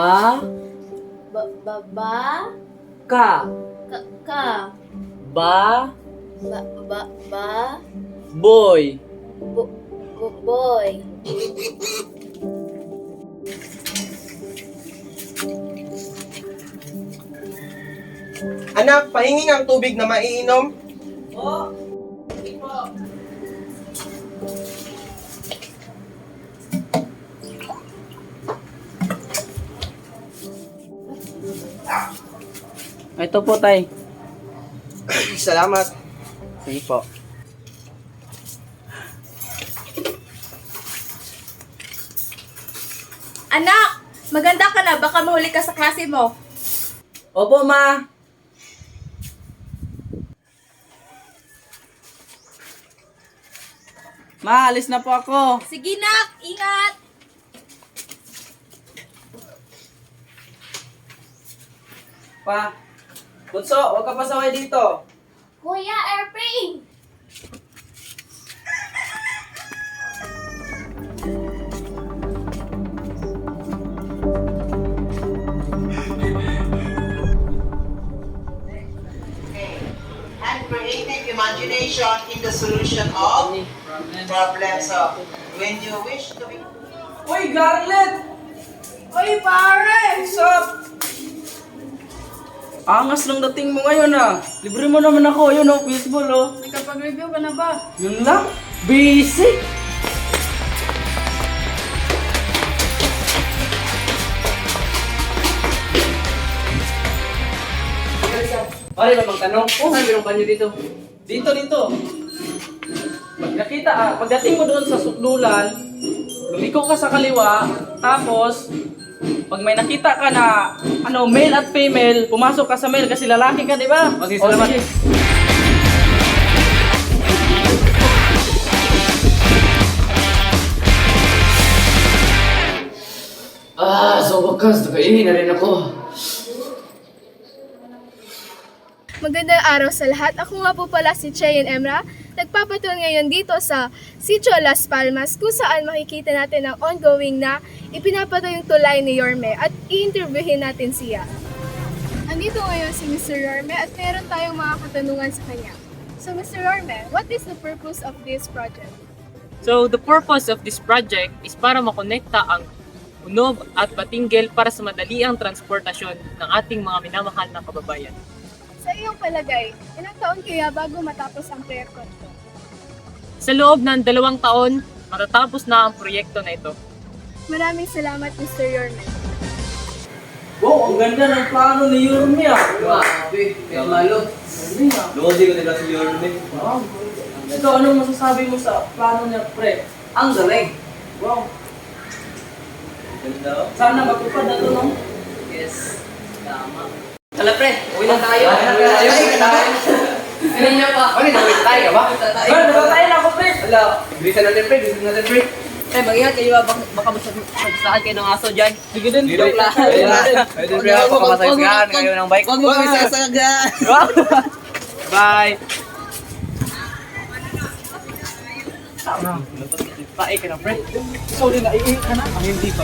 Ba, Ba. ka, Ka. ba, Ba. boy. Boy. Anak, pahinging ang tubig na maiinom. Oh, ito po, tay. Salamat. Sige po. Anak! Maganda ka na. Baka mahuli ka sa klase mo. Opo, ma. Ma, alis na po ako. Sige, nak. Ingat! Pa, Bunso, huwag ka pasaway dito. Kuya, airplane! And creative imagination in the solution of problems. So, when you wish to be... Uy, Garlet! Uy, pare! What's up? Angas ng dating mo ngayon ah. Libre mo naman ako. Yun oh, baseball oh. Nakapag-review ka na ba? Yun lang. Basic. Pare ba magtanong? Saan mayroong banyo dito? Dito. Pagdating mo doon sa sukdulan, lumiko ka sa kaliwa, tapos pag may nakita ka na male at female, pumasok ka sa male kasi lalaki ka, di ba? Okay, O, salamat. sige. Sa wakas, nakaihi na rin ako. Magandang araw sa lahat. Ako nga po pala si Cheyen Emra. Nagpapatuloy ngayon dito sa Sitio Las Palmas kung saan makikita natin ang ongoing na ipinapatuloy yung tulay ni Yorme at i-interviewin natin siya. Andito ngayon si Mr. Yorme at meron tayong mga katanungan sa kanya. So Mr. Yorme, what is the purpose of this project? So, the purpose of this project is para makonekta ang Unog at Batinggel para sa madaliang transportasyon ng ating mga minamahal na kababayan. Sa iyong palagay, ilang taon kaya bago matapos ang proyekto nito? Sa loob ng 2 taon, matatapos na ang proyekto na ito. Maraming salamat Mr. Yorme. Wow, ang ganda ng plano ni Yorme ah. Grabe, kaya malo. Lodi ko nila si Yorme. Wow. Ito, anong masasabi mo sa plano niya, pre? Ang galing. Wow. Ganda. Sana magpupad na ito, no? Yes, tama. Tala pre, uwi na tayo. Uwi na tayo. Hindi niya pa. Ano, nawit tayo ba? Well, natatay na ako, pre. Wala, bilisan natin pre. Mag-ingat kayo baka masasaan kayo ng aso dyan. Sige din. Joke lang. Pwede pre, baka masasagaan kayo ng bike. Huwag mo masasagaan. Bye! Pae ka na pre. Sorry na, iihi ka na. Hindi pa.